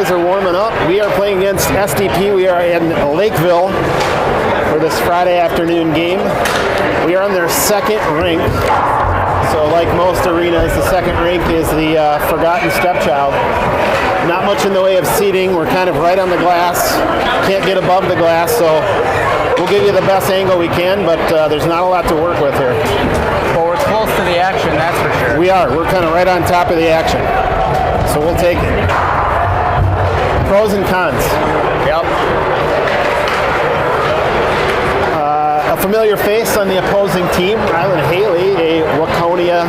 guys are warming up. We are playing against SDP. We are in Lakeville for this Friday afternoon game. We are on their second rink. So like most arenas, the second rink is the forgotten stepchild. Not much in the way of seating. We're kind of right on the glass. Can't get above the glass, so we'll give you the best angle we can, but there's not a lot to work with here. Well, we're close to the action, that's for sure. We are. We're kind of right on top of the action. So we'll take it. Pros and cons. Yep. A familiar face on the opposing team, Rylan Haley, a Waconia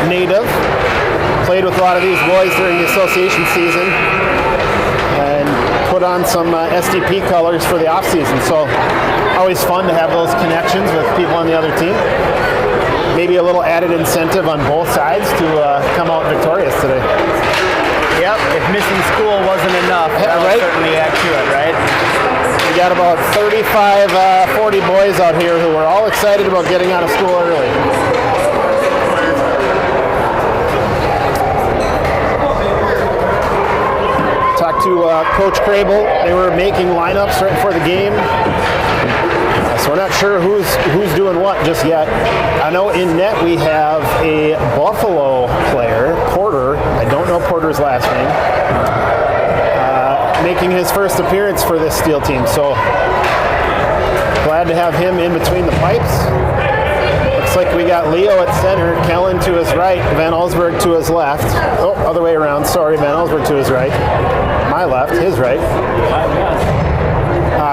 native. Played with a lot of these boys during the association season and put on some SDP colors for the off season. So always fun to have those connections with people on the other team. Maybe a little added incentive on both sides to come out victorious today. Yep, if missing school wasn't enough, that would certainly add to it, right? We got about 35, 40 boys out here who are all excited about getting out of school early. Talked to Coach Crable. They were making lineups right before the game. So we're not sure who's doing what just yet. I know in net we have a Buffalo player, Porter. I don't know Porter's last name. Making his first appearance for this Steel team. So glad to have him in between the pipes. Looks like we got Leo at center, Kellen to his right, Van Allsburg to his left. Oh, other way around. Sorry, Van Allsburg to his right. My left, his right.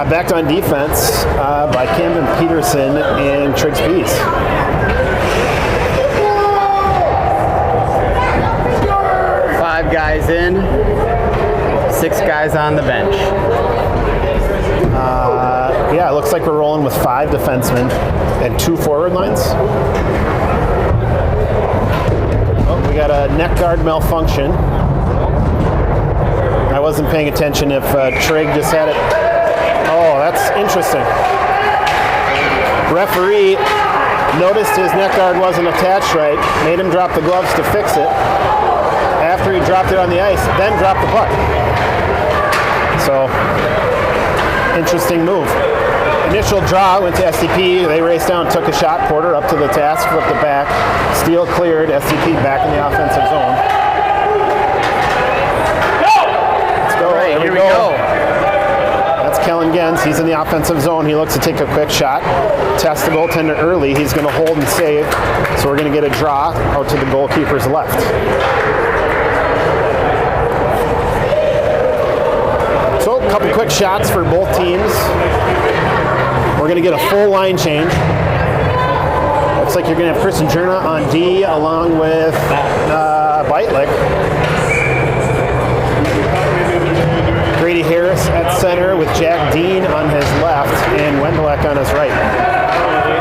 Backed on defense by Camden Peterson and Triggs Peace. Five guys in, 6 guys on the bench. Yeah, it looks like we're rolling with 5 defensemen and 2 forward lines. Oh, we got a neck guard malfunction. I wasn't paying attention if Trigg just had it. Oh, that's interesting. Referee noticed his neck guard wasn't attached right, made him drop the gloves to fix it. After he dropped it on the ice, then dropped the puck. So, interesting move. Initial draw went to SDP. They raced down, took a shot. Porter up to the task, flipped it back. Steele cleared. SDP back in the offensive zone. Let's go. Right, here we go. Kellen Gens, he's in the offensive zone. He looks to take a quick shot. Test the goaltender early. He's going to hold and save. So we're going to get a draw out to the goalkeeper's left. So a couple quick shots for both teams. We're going to get a full line change. Looks like you're going to have Chris and Jerna on D along with Beitlich. Grady Harris at center with Jack Dean on his left and Wendelek on his right.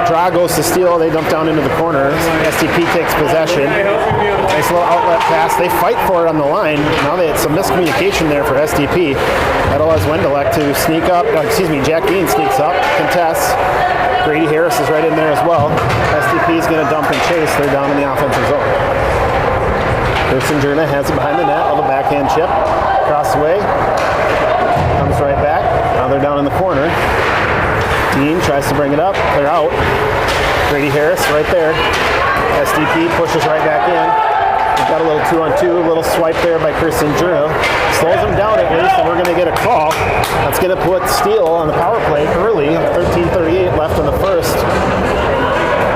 Draw goes to Steele. They dump down into the corner. SDP takes possession. Nice little outlet pass. They fight for it on the line. Now they had some miscommunication there for SDP. That allows Wendelek to sneak up. Jack Dean sneaks up, contests. Grady Harris is right in there as well. SDP is going to dump and chase. They're down in the offensive zone. Kirsten Jerna has it behind the net. Little backhand chip. Across the way. Comes right back. Now they're down in the corner. Dean tries to bring it up. Clear out. Grady Harris right there. SDP pushes right back in. We've got a little 2-on-2. A little swipe there by Kirsten Jerna. Slows him down at least, and we're going to get a call. That's going to put Steele on the power play early. 13:38 left in the first.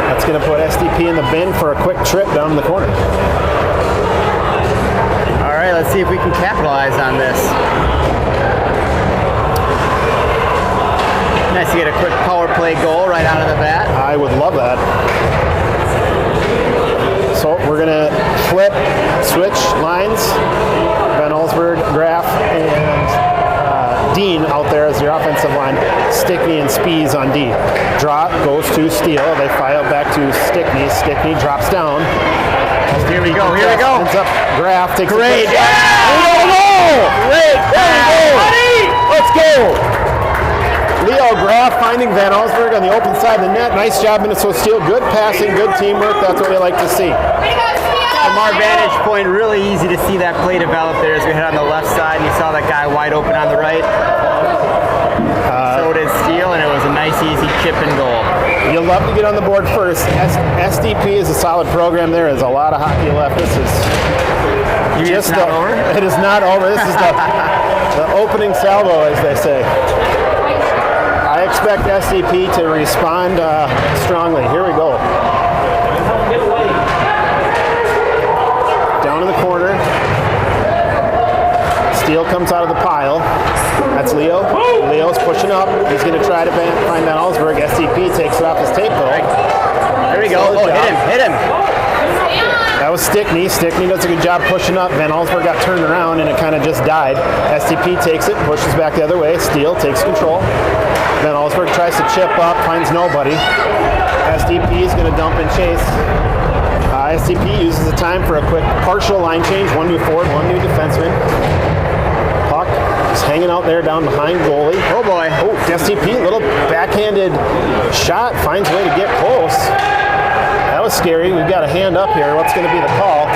That's going to put SDP in the bin for a quick trip down the corner. All right, let's see if we can capitalize on this. Nice to get a quick power play goal right out of the bat. I would love that. So we're going to flip, switch lines. Van Allsburg, Graff, and Dean out there as your offensive line. Stickney and Spies on D. Drop goes to Steele. They file back to Stickney. Stickney drops down. Here we go. Here we go. Ends up Graff takes great. Yeah! Great. Let's go. Leo Graff finding Van Allsburg on the open side of the net. Nice job, Minnesota Steel. Good passing, good teamwork. That's what we like to see. From our vantage point, really easy to see that play develop there as we head on the left side. And you saw that guy wide open on the right. So did Steele, and it was a nice, easy chip and goal. You'll love to get on the board first. SDP is a solid program. There is a lot of hockey left. This is It's not over? It is not over. This is the opening salvo, as they say. I expect SDP to respond strongly. Here we go. Down in the corner. Steele comes out of the pile. That's Leo. Leo's pushing up. He's going to try to find Van Allsburg. SDP takes it off his tape, though. There we go. Oh, hit him. That was Stickney. Stickney does a good job pushing up. Van Allsburg got turned around, and it kind of just died. SDP takes it, pushes back the other way. Steele takes control. Van Allsburg tries to chip up, finds nobody. SDP is going to dump and chase. SDP uses the time for a quick partial line change. One new forward, one new defenseman. Puck just hanging out there down behind goalie. Oh boy. Oh, SDP, little backhanded shot, finds a way to get close. That was scary. We've got a hand up here. What's going to be the call?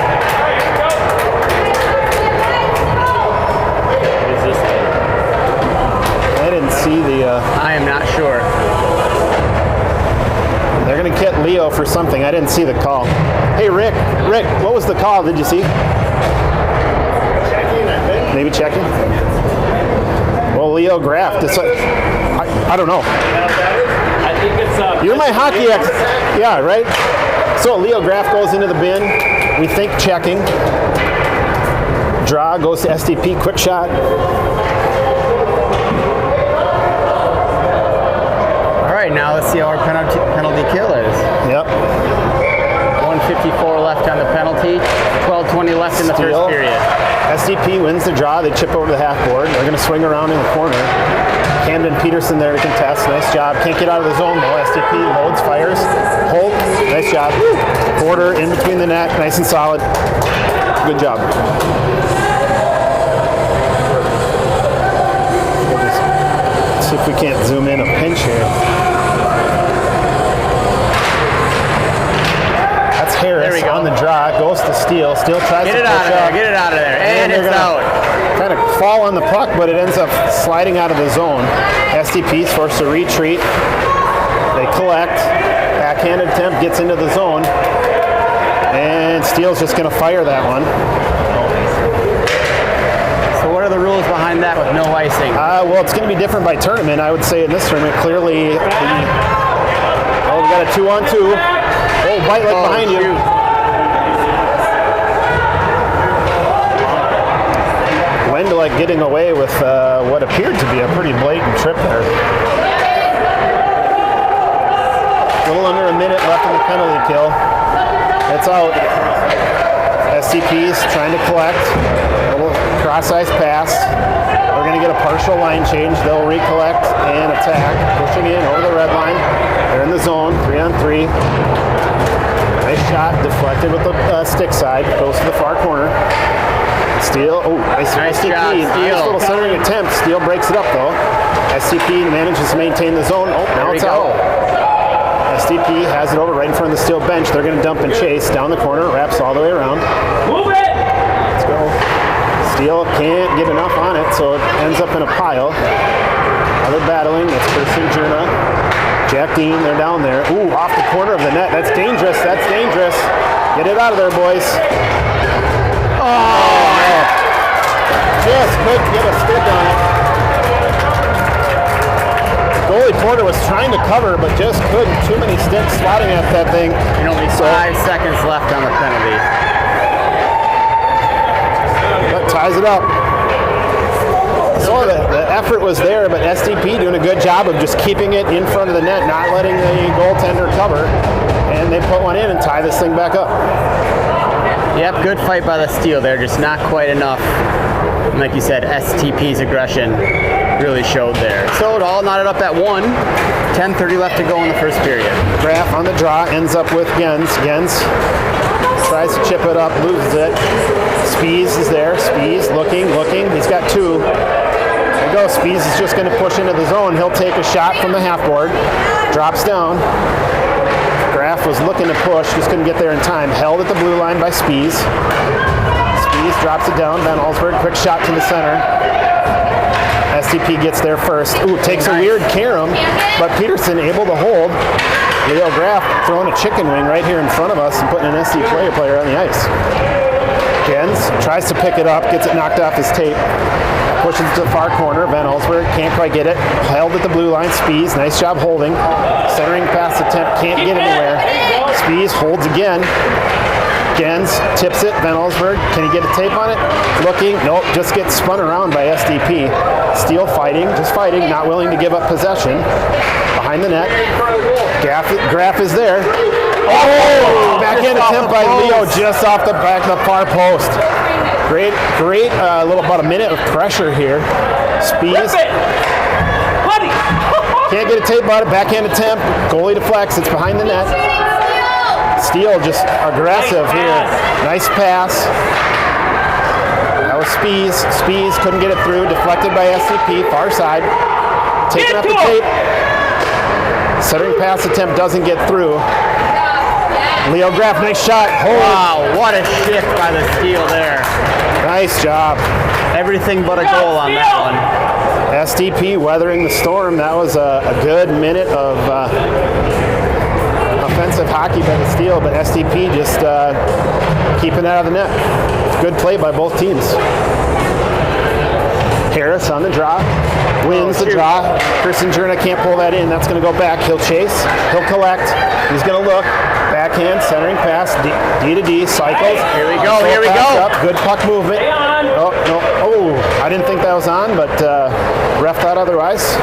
I didn't see the... I am not sure. They're going to get Leo for something. I didn't see the call. Hey, Rick, what was the call? Did you see? Checking, I think. Maybe checking? Well, Leo Graff. I don't know. I think it's... You're my hockey ex. Yeah, right? So Leo Graff goes into the bin. We think checking. Draw goes to SDP. Quick shot. All right, now let's see how our penalty kill is. Yep. 1:54 left on the penalty. 12:20 left in the Steele. first period. SDP wins the draw. They chip over the half board. They're going to swing around in the corner. Camden Peterson there to contest. Nice job. Can't get out of the zone though. SDP loads, fires. Holt. Nice job. Border in between the net. Nice and solid. Good job. We'll just see if we can't zoom in a pinch here. That's Harris There we go. on the draw. Goes to Steele. Steele tries Get to it push out of there. up. Get it out of there. And they're it's gonna out. kind of fall on the puck, but it ends up sliding out of the zone. SDP's forced to retreat. They collect. Backhanded attempt gets into the zone. And Steele's just going to fire that one. So what are the rules behind that with no icing? Well, it's going to be different by tournament. I would say in this tournament, clearly. We got a 2-on-2. Oh, White Lake behind you. Shoot. Wendell getting away with what appeared to be a pretty blatant trip there. A little under a minute left in the penalty kill. It's out. SCP's trying to collect. A little cross-ice pass. We're going to get a partial line change. They'll recollect and attack. Pushing in over the red line. They're in the zone. 3-on-3. Nice shot. Deflected with the stick side. Goes to the far corner. Steele. Oh, nice SCP. job, Nice Steele. little centering attempt. Steele breaks it up though. SCP manages to maintain the zone. Oh, now There we it's go. out. SDP has it over right in front of the Steele bench. They're going to dump and chase down the corner. Wraps all the way around. Move it! Let's go. Steele can't get enough on it, so it ends up in a pile. Now they're battling. It's Kirsten Jurna. Jack Dean, they're down there. Ooh, off the corner of the net. That's dangerous. That's dangerous. Get it out of there, boys. Oh! Just couldn't get a stick on it. Goalie Porter was trying to cover, but just couldn't. Too many sticks swatting at that thing. And only 5 seconds left on the penalty. That ties it up. So the effort was there, but SDP doing a good job of just keeping it in front of the net, not letting the goaltender cover. And they put one in and tie this thing back up. Yep, good fight by the Steele there, just not quite enough. And like you said, STP's aggression really showed there. So it all knotted up at 1. 10:30 left to go in the first period. Graff on the draw, ends up with Gens. Gens tries to chip it up, loses it. Spees is there. Spees looking. He's got 2. There you go. Spees is just going to push into the zone. He'll take a shot from the half board. Drops down. Graf was looking to push, just couldn't get there in time. Held at the blue line by Spies. Spies drops it down. Van Allsburg, quick shot to the center. SDP gets there first. Ooh, takes a weird carom, but Peterson able to hold. Leo Graf throwing a chicken wing right here in front of us and putting an SD player on the ice. Gens tries to pick it up, gets it knocked off his tape. Pushes to the far corner. Van Allsburg can't quite get it. Held at the blue line. Spies, nice job holding. Centering pass attempt, can't get anywhere. Spies holds again. Gens tips it. Van Allsburg, can he get a tape on it? Looking, nope, just gets spun around by SDP. Steele fighting, just fighting, not willing to give up possession. Behind the net. Graf is there. Oh! Backhand attempt by Leo just off the back of the far post. Great, about a minute of pressure here. Spies. Can't get a tape on it. Backhand attempt. Goalie deflects. It's behind the net. Steele just aggressive here. Nice pass. That was Spies. Spies couldn't get it through. Deflected by SDP. Far side. Taking up the tape. Centering pass attempt doesn't get through. Leo Graf, nice shot. Hold. Wow, what a shift by the Steele there. Nice job. Everything but a goal on that one. SDP weathering the storm. That was a good minute of offensive hockey by the Steele, but SDP just keeping it out of the net. Good play by both teams. Harris on the draw. Wins the draw. Kirsten Jerna can't pull that in. That's going to go back. He'll chase. He'll collect. He's going to look. Backhand, centering pass, D to D, cycles. Here we go, here we go. Up. Good puck movement. Oh, no. Oh, I didn't think that was on, but ref thought otherwise.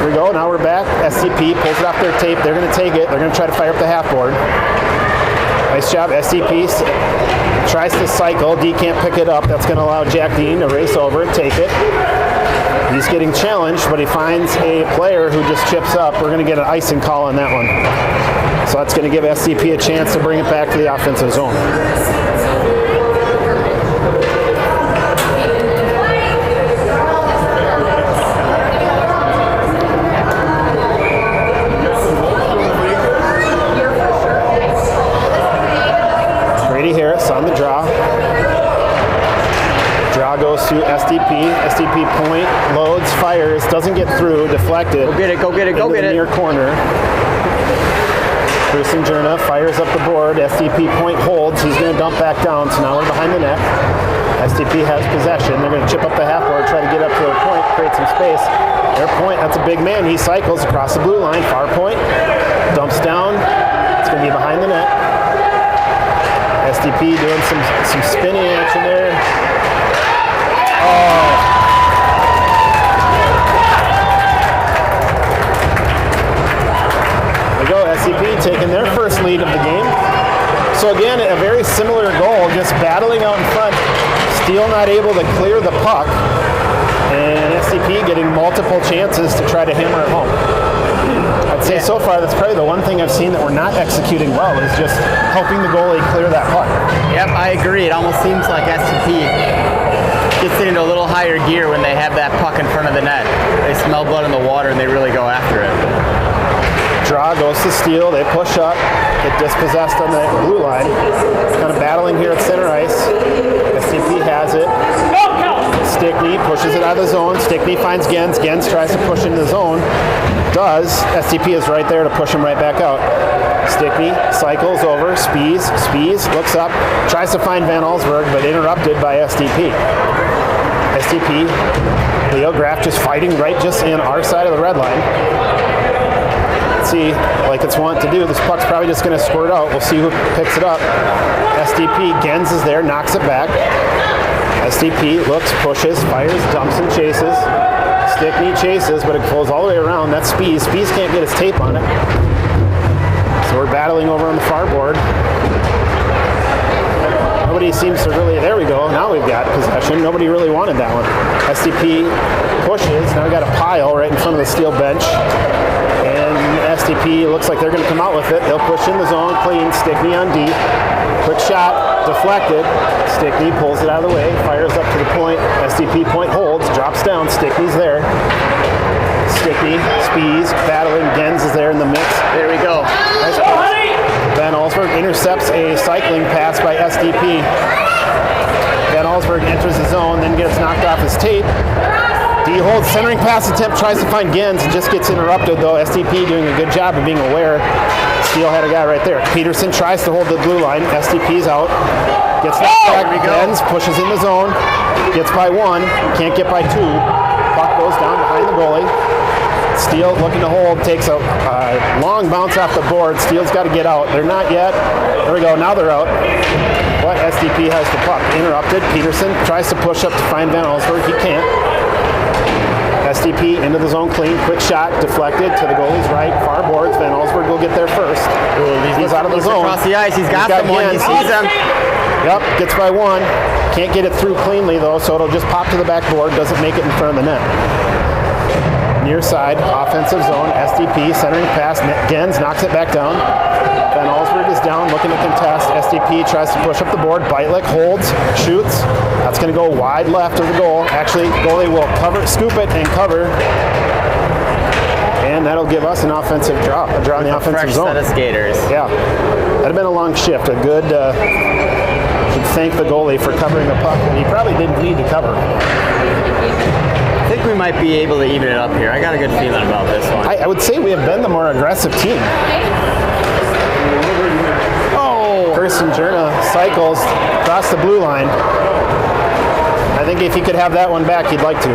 Here we go, now we're back. SDP pulls it off their tape. They're going to take it. They're going to try to fire up the half board. Nice job, SDP. Tries to cycle. D can't pick it up. That's going to allow Jack Dean to race over and take it. He's getting challenged, but he finds a player who just chips up. We're going to get an icing call on that one. So that's going to give SDP a chance to bring it back to the offensive zone. Brady Harris on the draw. Draw goes to SDP. SDP point, loads, fires, doesn't get through, deflected. Go get it, go get it, go get it. Near corner. Kirsten Jerna fires up the board. SDP point holds. He's going to dump back down, so now we're behind the net. SDP has possession. They're going to chip up the half board, try to get up to their point, create some space. Their point, that's a big man. He cycles across the blue line, far point, dumps down. It's going to be behind the net. SDP doing some spinning action there. Oh. There we go, SDP taking their first lead of the game. So again, a very similar goal, just battling out in front. Steele not able to clear the puck, and SDP getting multiple chances to try to hammer it home. I'd say so far that's probably the one thing I've seen that we're not executing well is just helping the goalie clear that puck. Yep, I agree. It almost seems like SDP gets into a little higher gear when they have that puck in front of the net. They smell blood in the water and they really go after it. Draw goes to Steele. They push up, get dispossessed on the blue line. Kind of battling here at center ice. SDP has it. Stickney pushes it out of the zone. Stickney finds Gens. Gens tries to push into the zone. Does. SDP is right there to push him right back out. Stickney cycles over. Spies looks up. Tries to find Van Allsburg, but interrupted by SDP. SDP. Leo Graf just fighting right just in our side of the red line. See, like it's wont to do, this puck's probably just going to squirt out. We'll see who picks it up. SDP, Gens is there, knocks it back. SDP looks, pushes, fires, dumps and chases. Stickney chases, but it goes all the way around. That's Spies. Spies can't get his tape on it. So we're battling over on the far board. Nobody seems to really, there we go, now we've got possession. Nobody really wanted that one. SDP pushes, now we got a pile right in front of the Steele bench. And SDP looks like they're going to come out with it. They'll push in the zone, clean, Stickney on D. Quick shot, deflected. Stickney pulls it out of the way, fires up to the point. SDP point holds, drops down, Stickney's there. Sticky, Spees, battling. Gens is there in the mix. There we go. Nice pass. Van Allsburg intercepts a cycling pass by SDP. Van Allsburg enters the zone, then gets knocked off his tape. D holds centering pass attempt, tries to find Gens, and just gets interrupted though. SDP doing a good job of being aware. Steele had a guy right there. Peterson tries to hold the blue line. STP's out. Gets knocked back. Gens pushes in the zone. Gets by one. Can't get by two. Puck goes down behind the goalie. Steele looking to hold. Takes a long bounce off the board. Steele's got to get out. They're not yet. There we go. Now they're out. But SDP has the puck. Interrupted. Peterson tries to push up to find Van Allsburg. He can't. SDP into the zone clean. Quick shot. Deflected to the goalie's right. Far boards. Van Allsburg will get there first. He's out of the zone. Across the ice. He's got someone. He sees him. Yep. Gets by one. Can't get it through cleanly though, so it'll just pop to the backboard. Doesn't make it in front of the net. Near side, offensive zone, SDP, centering pass, Gens knocks it back down. Van Allsburg is down, looking to contest. SDP tries to push up the board. Beitlich holds, shoots. That's going to go wide left of the goal. Actually, goalie will cover, scoop it and cover. And that'll give us an offensive draw in the offensive zone. Fresh set of skaters. Yeah, that'd have been a long shift. A good, should thank the goalie for covering the puck. He probably didn't need to cover. I think we might be able to even it up here. I got a good feeling about this one. I would say we have been the more aggressive team. Oh! Kirsten Jerna cycles across the blue line. I think if he could have that one back, he'd like to.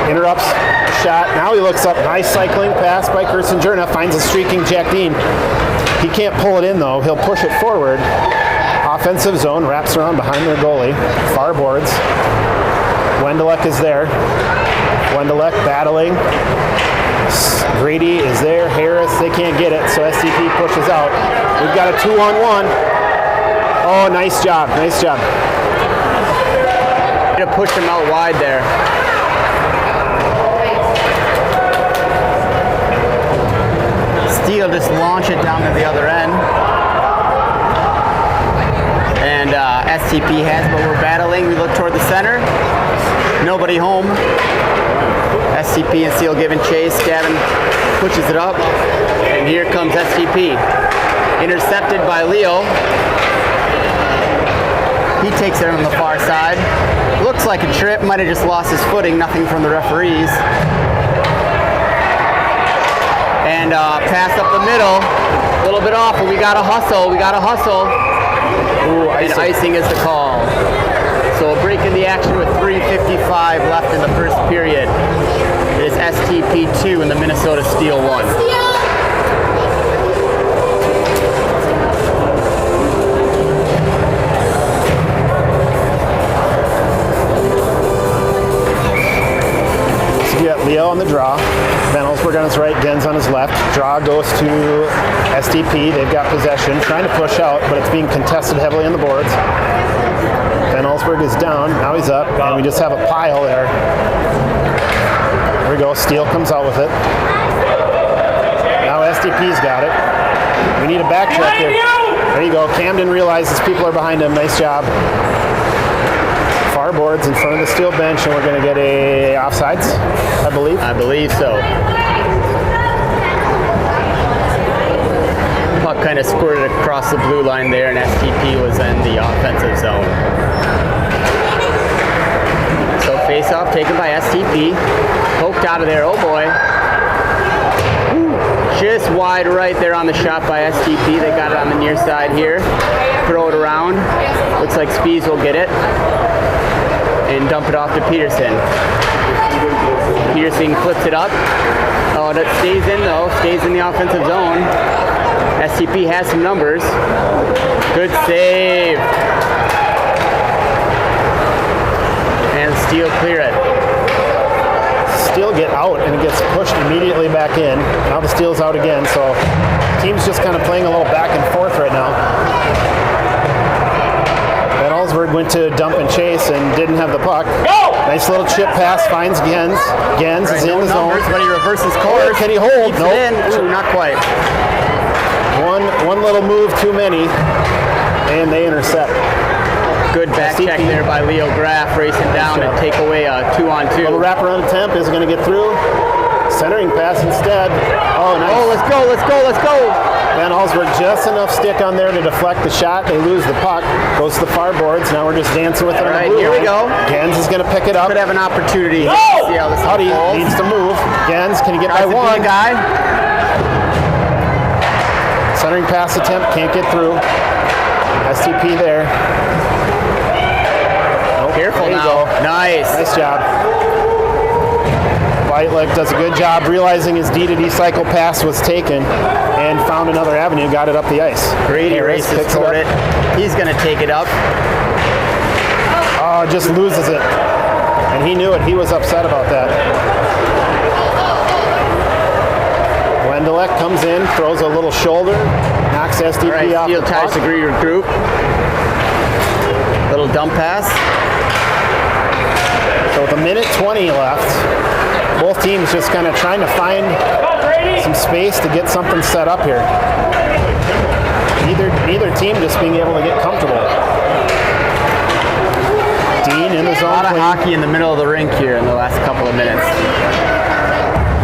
Interrupts the shot. Now he looks up. Nice cycling pass by Kirsten Jerna. Finds a streaking Jack Dean. He can't pull it in though. He'll push it forward. Offensive zone. Wraps around behind their goalie. Far boards. Wendelek is there. Wendelek battling. Grady is there. Harris, they can't get it, so SDP pushes out. We've got a 2-on-1. Oh, nice job. Nice job. To push him out wide there. Steele just launch it down to the other end. And STP has, but we're battling. We look toward the center. Nobody home. STP and Steele giving chase. Gavin pushes it up. And here comes STP. Intercepted by Leo. He takes it on the far side. Looks like a trip. Might have just lost his footing. Nothing from the referees. And pass up the middle. A little bit off, but we got to hustle. We got to hustle. Ooh, And icing is the call. So a break in the action with 3:55 left in the first period. It is STP 2 and the Minnesota Steel 1. So you got Leo on the draw. Van Allsburg on his right, Gens on his left. Draw goes to SDP. They've got possession, trying to push out, but it's being contested heavily on the boards. Van Allsburg is down. Now he's up, and we just have a pile there. There we go. Steele comes out with it. Now STP's got it. We need a back check here. There you go. Camden realizes people are behind him. Nice job. Far boards in front of the Steel bench, and we're going to get a offsides, I believe. I believe so. Puck kind of squirted across the blue line there, and STP was in the offensive zone. So face-off taken by STP. Poked out of there. Oh boy. Just wide right there on the shot by STP. They got it on the near side here. Throw it around. Looks like Spees will get it. And dump it off to Peterson. Peterson flips it up. Oh, that stays in though. Stays in the offensive zone. STP has some numbers. Good save. And Steele clear it. Steele get out, and it gets pushed immediately back in. Now the Steel's out again, so team's just kind of playing a little back and forth right now. Van Allsburg went to dump and chase and didn't have the puck. Go! Nice little chip pass, finds Gens. Gens is in the zone. But he reverses course. Can he hold? Keeps Nope. it in. Ooh, not quite. One little move too many, and they intercept. Good back SDP. check there by Leo Graff, racing down to take away a 2-on-2. Little wraparound attempt is going to get through. Centering pass instead. Oh, nice. Oh, let's go, let's go, let's go. Van Allsburg just enough stick on there to deflect the shot. They lose the puck. Goes to the far boards. Now we're just dancing with it. All on the right, blue here we line. go. Gens is going to pick it up. Could have an opportunity. Go! See how this Huddy unfolds. needs to move. Gens, can he get Tries by to beat one? a guy. Centering pass attempt, can't get through. STP there. Nope, Careful there you now. go. Nice. Nice job. Whitelick does a good job realizing his D-to-D cycle pass was taken and found another avenue, got it up the ice. Great Harris races picks toward it it. up. He's going to take it up. Oh, just loses it. And he knew it. He was upset about that. Wendelek comes in, throws a little shoulder, knocks STP All right, off Steele the tries puck. to regroup. Little dump pass. So with a minute 20 left, both teams just kind of trying to find some space to get something set up here. Neither team just being able to get comfortable. Dean in the A zone. lot of play. hockey in the middle of the rink here in the last couple of minutes.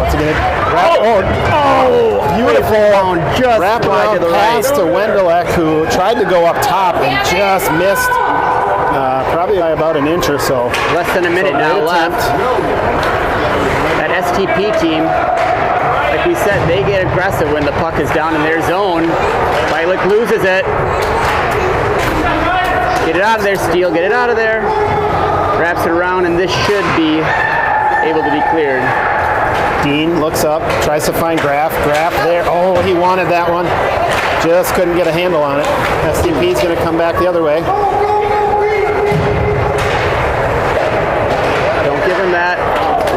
What's he gonna? Oh, beautiful! Just Wrap wide to around the pass right. to Wendelek, who tried to go up top and just missed, probably by about an inch or so. Less than a minute So now great left. attempt. That STP team, like we said, they get aggressive when the puck is down in their zone. Whitelick loses it. Get it out of there, Steele. Get it out of there. Wraps it around, and this should be able to be cleared. Dean looks up, tries to find Graff. Graff there. Oh, he wanted that one. Just couldn't get a handle on it. STP's going to come back the other way. Don't give him that.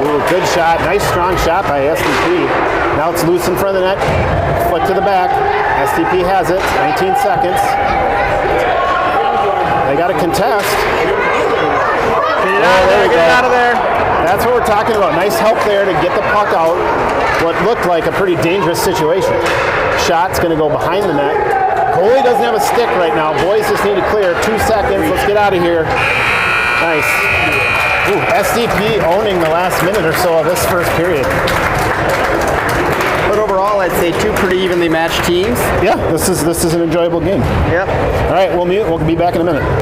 Ooh, good shot. Nice strong shot by STP. Now it's loose in front of the net. Flick to the back. STP has it. 19 seconds. They got a contest. Get it out of there. Get it out of there. That's what we're talking about. Nice help there to get the puck out. What looked like a pretty dangerous situation. Shot's going to go behind the net. Goalie doesn't have a stick right now. Boys just need to clear. 2 seconds. Let's get out of here. Nice. Ooh, SDP owning the last minute or so of this first period. But overall, I'd say two pretty evenly matched teams. Yeah, this is an enjoyable game. Yep. All right, we'll mute. We'll be back in a minute.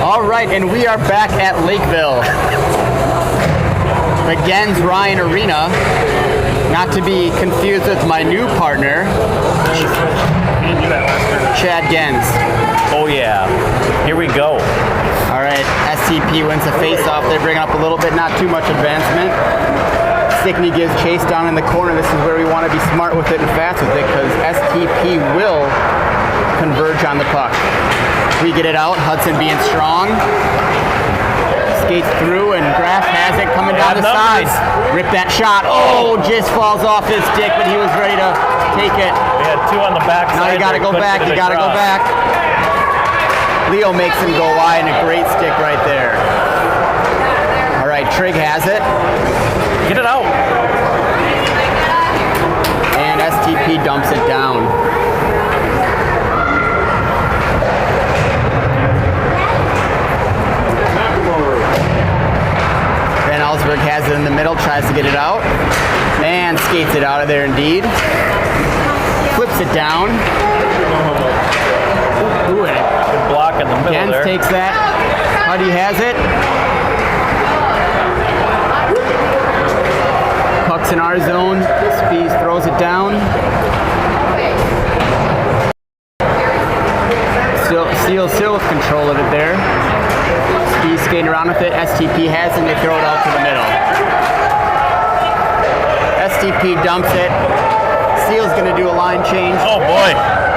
All right, and we are back at Lakeville. McGann's Ryan Arena. Not to be confused with my new partner, Chad Gens. Oh yeah, here we go. All right, STP wins the face-off. They're bringing up a little bit, not too much advancement. Stickney gives chase down in the corner. This is where we want to be smart with it and fast with it because STP will converge on the puck. We get it out, Hudson being strong. Skates through and Graff has it coming down the side. Rip that shot. Oh, just falls off his stick, but he was ready to take it. We had two on the back Now side. you gotta go back, you gotta go back. Leo makes him go wide and a great stick right there. All right, Trigg has it. Get it out. And STP dumps it down. middle, tries to get it out. And skates it out of there indeed. Flips it down. Ooh, and Good block in the middle Jens there. takes that. Huddy has it. Puck's in our zone. Spees throws it down. Still with control of it there. Spees skating around with it. STP has it and they throw it out to the middle. STP dumps it. Steele's going to do a line change. Oh boy.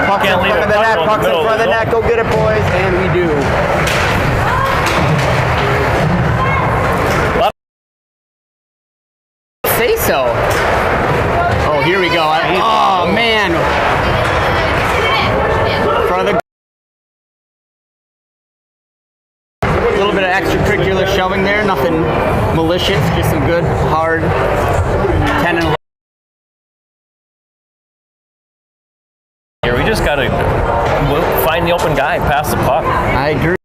Puck's in Can't leave front of it the net. in the Puck's in middle front of the of the net. Go get it, boys. And we do. Say so. Oh, here we go. Oh, man. In front of the. A little bit of extracurricular shoving there. Nothing malicious. Just some good, hard 10 and 11. Here, we just got to find the open guy, pass the puck. I agree.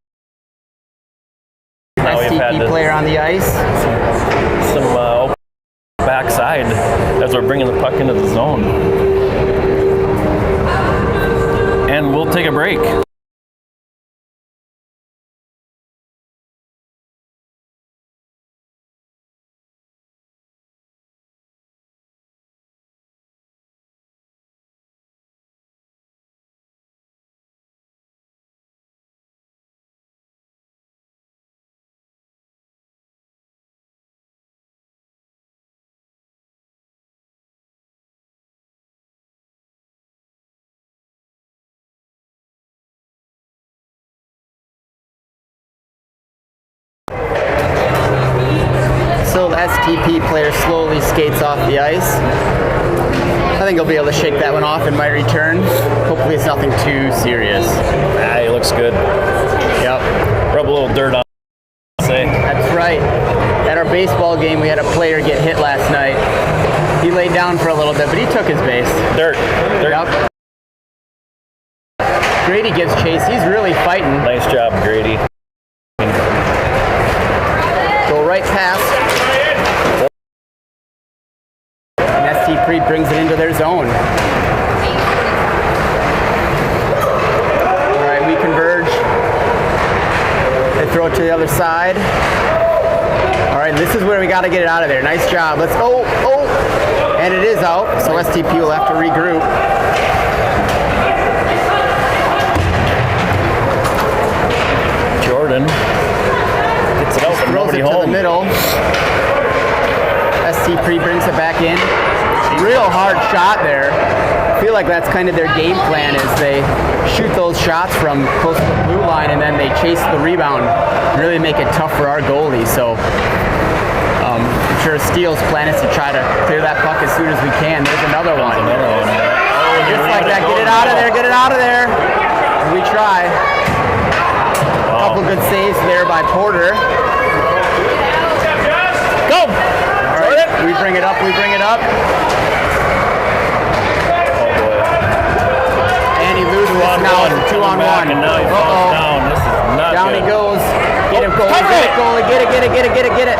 Now we've had STP player on the ice. some open backside as we're bringing the puck into the zone. And we'll take a break. So the STP player slowly skates off the ice. I think he'll be able to shake that one off and might return. Hopefully it's nothing too serious. Ah, he looks good. Yep. Rub a little dirt on. Say. That's right. At our baseball game, we had a player get hit last night. He laid down for a little bit, but he took his base. Dirt. Yep. Grady gives chase. He's really fighting. Nice job, Grady. Go right past. And STP brings it into their zone. All right, we converge. They throw it to the other side. All right, this is where we got to get it out of there. Nice job. Let's. Oh. And it is out, so STP will have to regroup. Jordan gets it out, but Throws nobody it to the home. middle. STP brings it back in. Real hard shot there. I feel like that's kind of their game plan is they shoot those shots from close to the blue line and then they chase the rebound. Really make it tough for our goalie. So I'm sure Steele's plan is to try to clear that puck as soon as we can. There's another one. Just like that. Get it out of there. Get it out of there. We try. A couple good saves there by Porter. Go! All right, we bring it up. We bring it up. And he loses it. Now it's a 2-on-1. And now he falls down. This is not Down good. he goes. Get him, goalie. Get it, goalie. Get it, get it, get it, get it, get it.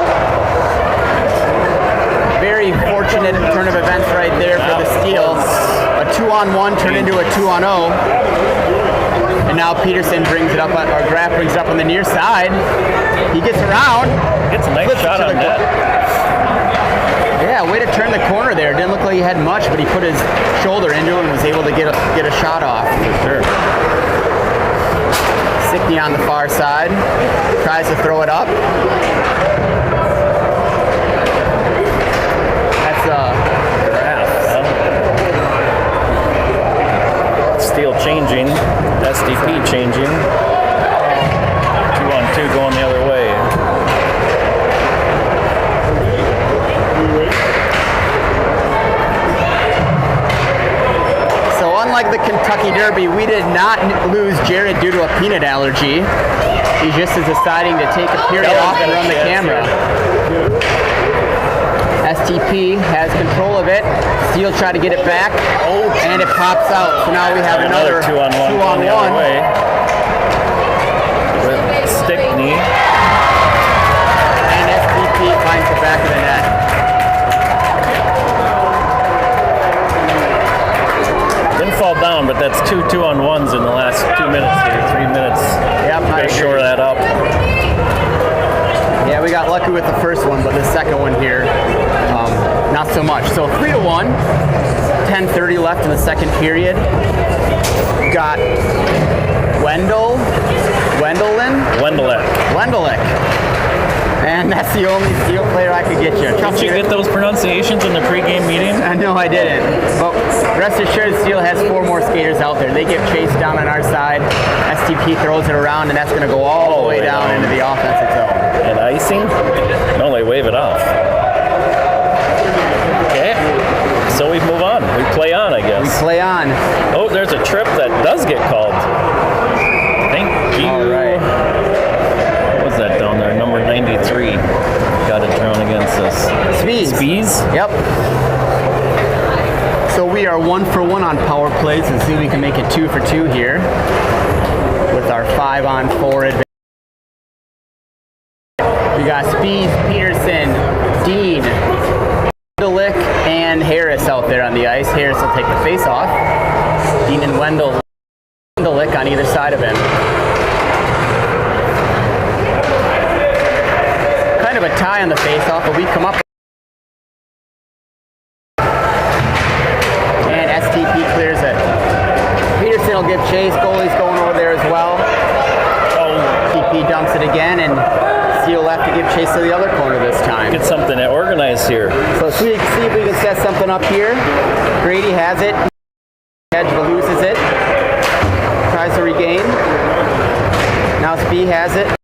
Very fortunate turn of events right there for the Steele. A 2-on-1 turned into a 2-on-0. And now Peterson brings it up, or Graff brings it up on the near side. He gets around. Gets a nice flips it shot to on the net. Yeah, way to turn the corner there. Didn't look like he had much, but he put his shoulder into it and was able to get a shot off. For sure. Sickney on the far side. Tries to throw it up. That's Graff, huh? Steele changing. SDP changing. 2-on-2 going the other way. So unlike the Kentucky Derby, we did not lose Jared due to a peanut allergy. He just is deciding to take a period off and run the camera. STP has control of it. Steele tried to get it back, and it pops out. So now we have another 2-on-1 going the other way. With Stickney. And STP finds the back of the net. going here. Not so much. So 3-1. 10:30 left in the second period. Got Wendelek. And that's the only Steel player I could get you. Did you get those pronunciations in the pregame meeting? No, I didn't. But rest assured, Steel has 4 more skaters out there. They get chased down on our side. STP throws it around, and that's going to go all the way down into the offensive zone. And icing? No, they wave it off. Okay. So we move on. We play on, I guess. We play on. Oh, there's a trip that does get called. Thank you. All right. What was that down there? Number 93. Got it thrown against us. Spees? Yep. So we are 1 for 1 on power plays, and see if we can make it 2 for 2 here with our 5-on-4 advantage. We got Spees, Peterson, Dean, Wendelek, and Harris out there on the ice. Harris will take the face off. Dean and Wendelek on either side of him. Kind of a tie on the face off, but we come up. And STP clears it. Peterson will give chase. Goalie's going over there as well. STP dumps it again, and Steel left to give chase to the other corner this time. Get something organized here. So see if we can set something up here. Grady has it. Edge loses it. Tries to regain. Now Spee has it.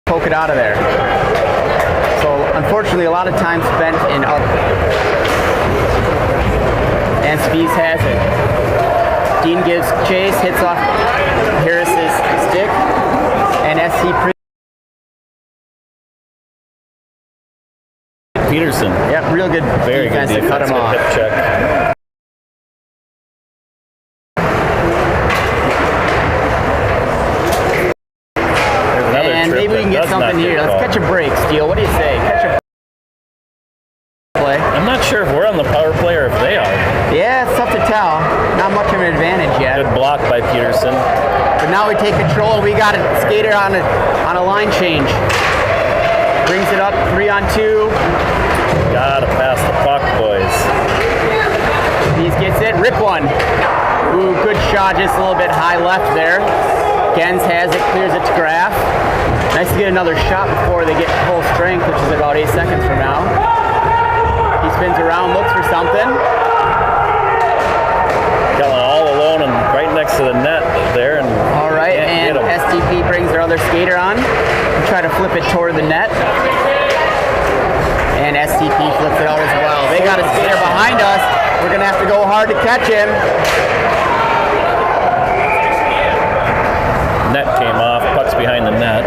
Poke it out of there. So unfortunately, a lot of time spent in up. And Spees has it. Dean gives chase, hits off Harris's stick, and SC Peterson. Yep, real good Very defense good to cut him good off. hip check. There's another And trip maybe we can that get does something not here. Let's called. catch a break, Steele. What do you say? Catch a play. I'm not sure if we're on the power play or if they are. Yeah, it's tough to tell. Not much of an advantage yet. Good block by Peterson. But now we take control, and we got a skater on a line change. Brings it up 3-on-2. Gotta pass the puck, boys. He gets it. Rip one. Ooh, good shot. Just a little bit high left there. Gens has it. Clears it to Graf. Nice to get another shot before they get full strength, which is about 8 seconds from now. He spins around, looks for something. Got one all alone and right next to the net there. And all right, can't and get him. STP brings their other skater on. Try to flip it toward the net. And STP flips it out as well. They got a skater behind us. We're going to have to go hard to catch him. Net came off. Puck's behind the net.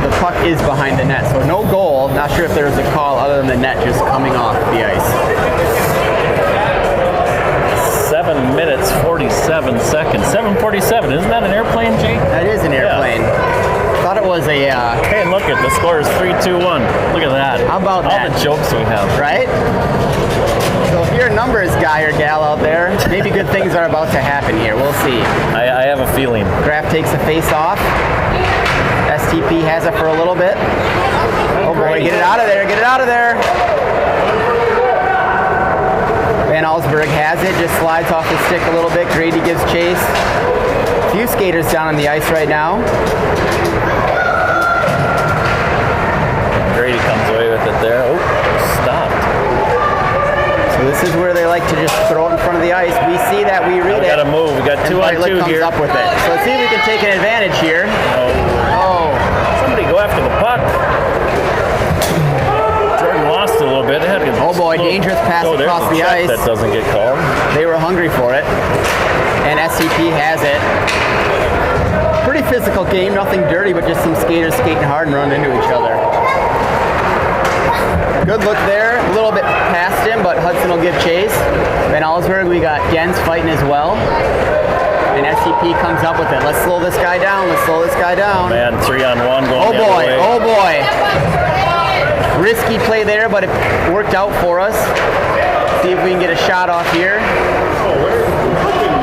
The puck is behind the net, so no goal. Not sure if there was a call other than the net just coming off the ice. 7 minutes, 47 seconds. 7:47. Isn't that an airplane, Jake? That is an airplane. Thought it was a... Hey, look at the score is 3-2-1. Look at that. How about all that? the jokes we have. Right? So if you're a numbers guy or gal out there, maybe good things are about to happen here. We'll see. I have a feeling. Graf takes the face off. STP has it for a little bit. Oh boy, get it out of there, get it out of there. Van Allsburg has it, just slides off the stick a little bit. Grady gives chase. A few skaters down on the ice right now. Grady comes away with it there. Oh, stopped. So this is where they like to just throw it in front of the ice. We see that, we read We it. got to move. We got 2-on-2 comes here. up with it. So let's see if we can take an advantage here. Oh. Somebody go after the puck. Jordan lost a little bit. They had to get Oh boy, dangerous pass there's across a the check ice. That doesn't get called. They were hungry for it. And SCP has it. Pretty physical game, nothing dirty, but just some skaters skating hard and running into each other. Good look there, a little bit past him, but Hudson will give chase. Van Allsburg, we got Gens fighting as well. And SCP comes up with it. Let's slow this guy down, let's slow this guy down. Man, 3-on-1 going Oh the other boy, way. oh boy. Risky play there, but it worked out for us. See if we can get a shot off here.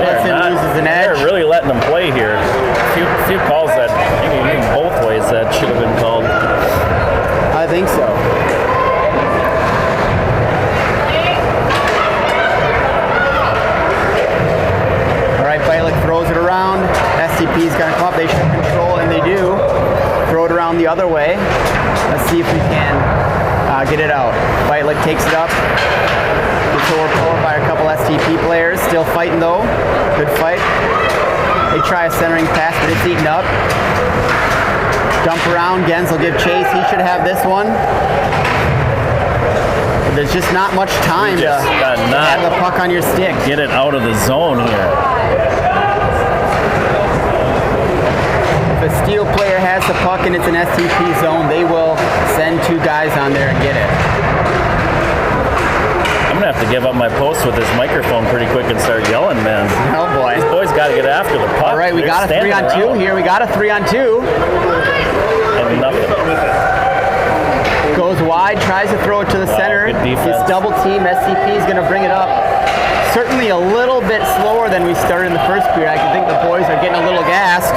Hudson loses an edge. They're really letting them play here. A few calls that you can both ways that should have been called. I think so. All right, Bialik throws it around. STP's going to come up. They should control, and they do. Throw it around the other way. Let's see if we can get it out. Bialik takes it up. Gets overpowered by a couple STP players. Still fighting though. Good fight. They try a centering pass, but it's eaten up. Dump around. Gens will give chase. He should have this one. There's just not much time to have the puck on your stick. Get it out of the zone here. If a Steel player has the puck and it's an STP zone, they will send 2 guys on there and get it. I'm gonna have to give up my post with this microphone pretty quick and start yelling, man. Oh boy. These boys got to get after the puck. All right, we got a 3-on-2 here. We got a 3-on-2. And nothing. Goes wide, tries to throw it to the center. Good defense. Gets double team. SCP is going to bring it up. Certainly a little bit slower than we started in the first period. I can think the boys are getting a little gassed.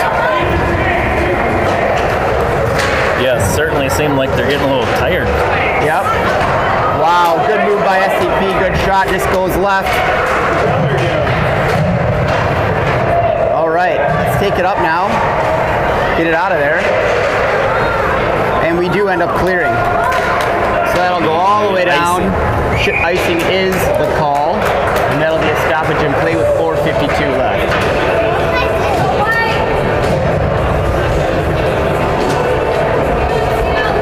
Yeah, certainly seem like they're getting a little tired. Yep. Wow, good move by SCP. Good shot. Just goes left. All right, let's take it up now. Get it out of there. And we do end up clearing. So that'll go all the way down. Icing is the call. And that'll be a stoppage in play with 4:52 left.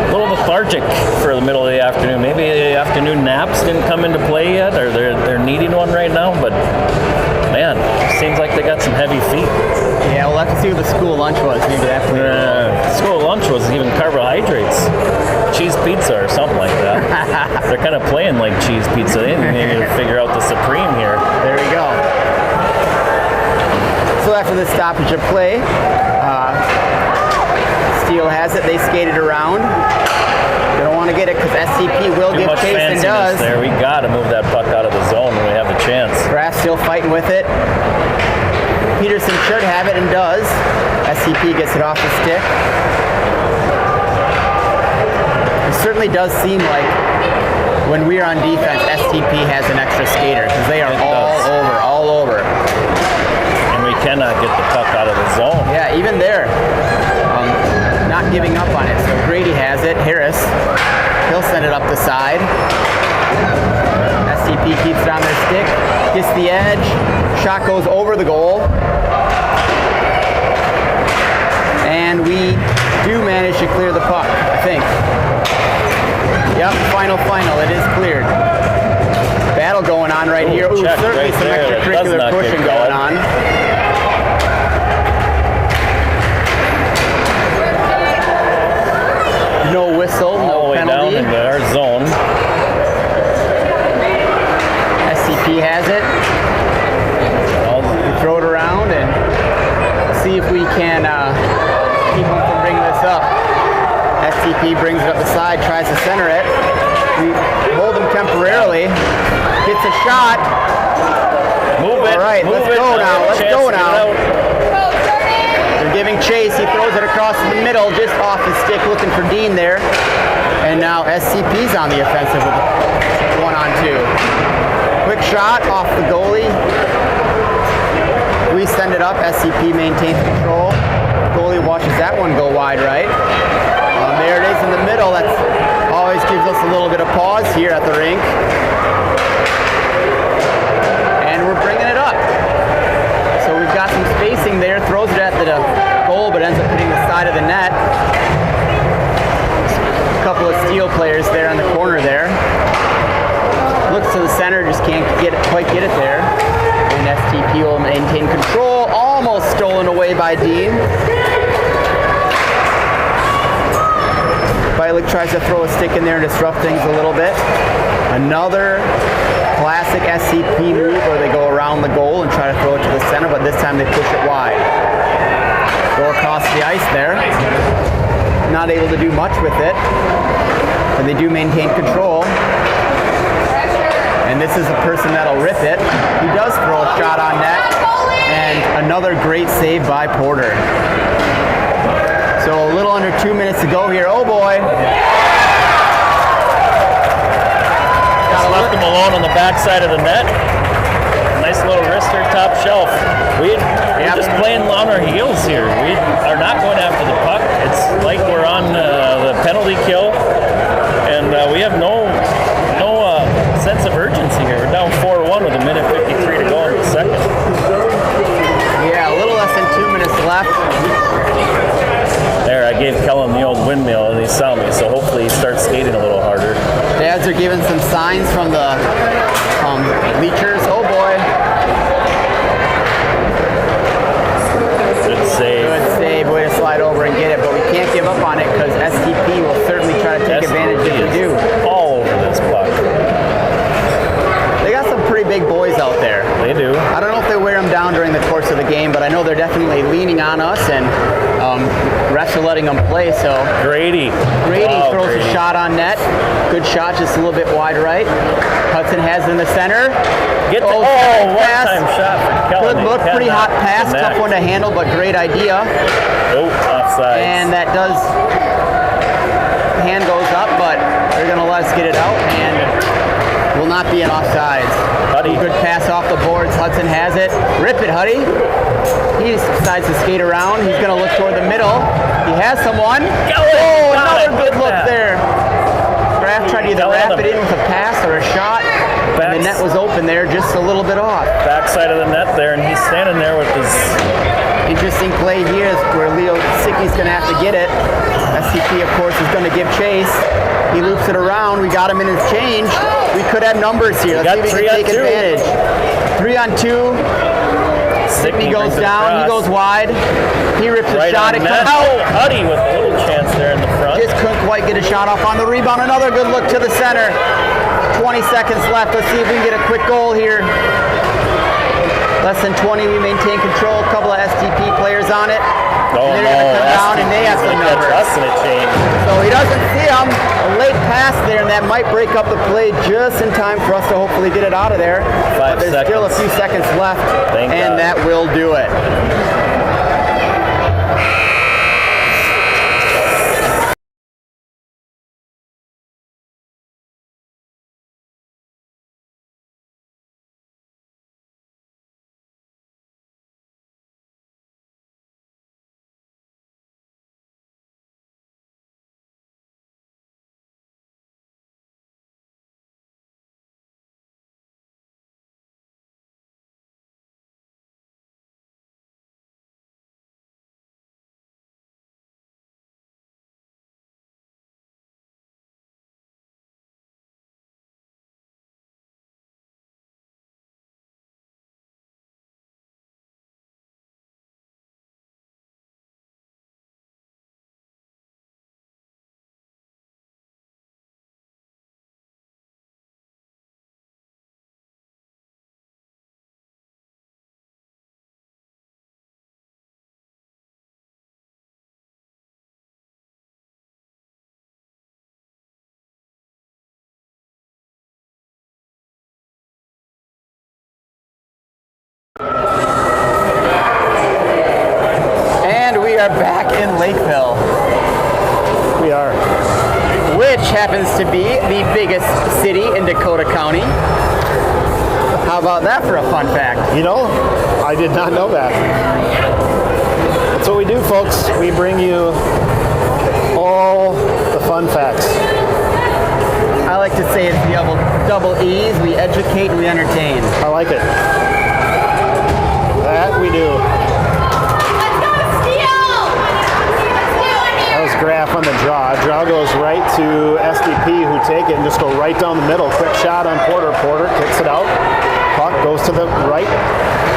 A little lethargic for the middle of the afternoon. Maybe the afternoon naps didn't come into play yet, or they're needing one right now, but man, it seems like they got some heavy feet. Yeah, we'll have to see what the school lunch was. Maybe that played a role. School lunch was even carbohydrates. Cheese pizza or something like that. They're kind of playing like cheese pizza. They need to figure out the supreme here. There we go. So after the stoppage of play, Steele has it. They skated around. They don't want to get it because SCP will Too give much chase and does. there. We got to move that puck out of the zone when we have the chance. Grass still fighting with it. Peterson should have it and does. SCP gets it off the stick. It certainly does seem like when we are on defense, STP has an extra skater because they are all over. And we cannot get the puck out of the zone. Yeah, even there, not giving up on it. So Grady has it. Harris, he'll send it up the side. STP keeps it on their stick, gets the edge, shot goes over the goal. And we do manage to clear the puck, I think. Yep, final, it is cleared. Battle going on right here. Ooh, certainly right some there. extracurricular pushing going on. No whistle, no penalty. Down into our zone. SCP has it. We throw it around and see if we can keep them from bringing this up. SCP brings it up the side, tries to center it. We hold him temporarily. Gets a shot. Move it. All right, let's go now. Let's go now. They're giving chase. He throws it across the middle, just off his stick, looking for Dean there. And now SCP's on the offensive with 1-on-2. Quick shot off the goalie. We send it up. SCP maintains control. Goalie watches that one go wide right. There it is in the middle. That always gives us a little bit of pause here at the rink. And we're bringing it up. So we've got some spacing there. Throws it at the goal, but ends up hitting the side of the net. A couple of Steel players there in the corner there. Looks to the center, just can't quite get it there. And STP will maintain control. Almost stolen away by Dean. Bialik tries to throw a stick in there and disrupt things a little bit. Another classic SCP move where they go around the goal and try to throw it to the center, but this time they push it wide. Go across the ice there. Not able to do much with it, but they do maintain control. And this is a person that'll rip it. He does throw a shot on net, and another great save by Porter. So a little under 2 minutes to go here. Oh boy. Just left him alone on the backside of the net. Nice little wrister, top shelf. We're just playing on our heels here. We are not going after the puck. It's like we're on the penalty kill, and we have no sense of urgency here. We're down 4-1 with a minute 53 to go in the second. Yeah, a little less than 2 minutes left. There, I gave Kellen the old windmill, and he saw me, so hopefully he starts skating a little harder. Dads are giving some signs from the bleachers. Oh boy. Good save. Good save. Way to slide over and get it, but we can't give up on it because SDP will certainly try to take advantage if we do. All over this puck. They got some pretty big boys out there. They do. I don't know if they wear them down during the course of the game, but I know they're definitely leaning on us, and refs are letting them play. So Grady. Wow, throws Grady. a shot on net. Good shot, just a little bit wide right. Hudson has it in the center. One-time shot for Kellen. Good look, pretty hot pass, tough one to handle, but great idea. Oh, offside. And that does, hand goes up, but they're going to let us get it out, and will not be an offsides. Huddy. Good pass off the boards. Hudson has it. Rip it, Huddy. He decides to skate around. He's going to look toward the middle. He has someone. Oh, another good look there. Graff tried to either wrap it in with a pass or a shot. And the net was open there, just a little bit off. Backside of the net there, and he's standing there with his... Interesting play here is where Leo Sicky's going to have to get it. SCP, of course, is going to give chase. He loops it around. We got him in his change. We could have numbers here. Let's see if we can take advantage. 3 on 2. Sickney goes down. He goes wide. He rips a shot. It comes out. Huddy with a little chance there in the front. Just couldn't quite get a shot off on the rebound. Another good look to the center. 20 seconds left. Let's see if we can get a quick goal here. Less than 20, we maintain control. A couple of STP players on it. Oh, and they're going to come down and they have some numbers. So he doesn't see them. A late pass there, and that might break up the play just in time for us to hopefully get it out of there. 5 but there's seconds. still a few seconds left, Thank God. that will do it. And we are back in Lakeville. We are. Which happens to be the biggest city in Dakota County. How about that for a fun fact? You know, I did not know that. That's what we do, folks. We bring you all the fun facts. I like to say it's double E's. We educate and we entertain. I like it. That we do. That was Graff on the draw. Draw goes right to SDP, who take it and just go right down the middle. Quick shot on Porter. Porter kicks it out. Puck goes to the right.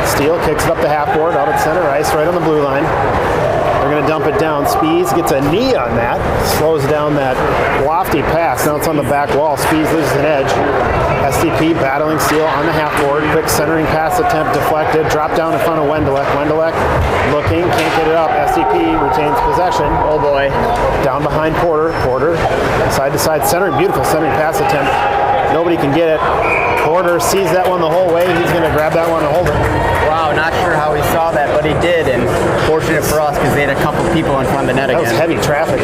Steele kicks it up the half board, out at center ice, right on the blue line. They're going to dump it down. Spees gets a knee on that. Slows down that lofty pass. Now it's on the back wall. Spees loses an edge. SDP battling Steele on the half board. Quick centering pass attempt deflected. Drop down in front of Wendelek. Wendelek looking, can't get it up. SDP retains possession. Oh boy. Down behind Porter. Porter side to side centering. Beautiful centering pass attempt. Nobody can get it. Porter sees that one the whole way. He's going to grab that one and hold it. Wow, not sure how he saw that, but he did. And unfortunate for us because they had a couple people in front of the net That again. was heavy traffic.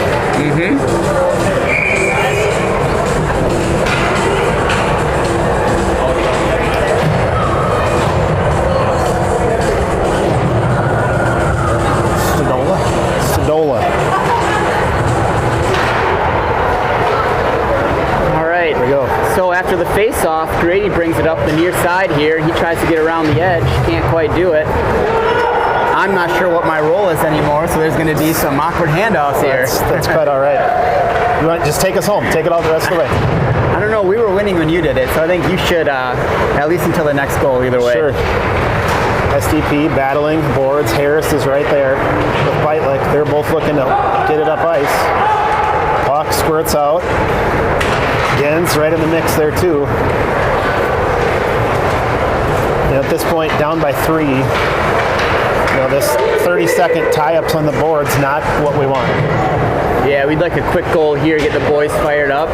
Stodola. All right. There we go. So after the face-off, Grady brings it up the near side here. He tries to get around the edge. Can't quite do it. I'm not sure what my role is anymore, so there's going to be some awkward handoffs here. That's quite all right. You want just take us home. Take it all the rest of the way. I don't know. We were winning when you did it, so I think you should at least until the next goal. Either way. Sure. SDP battling boards. Harris is right there with Beitlich. They're both looking to get it up ice. Puck squirts out. Gens right in the mix there too. And at this point, down by 3. You know, this 30-second tie-ups on the board's not what we want. Yeah, we'd like a quick goal here, get the boys fired up.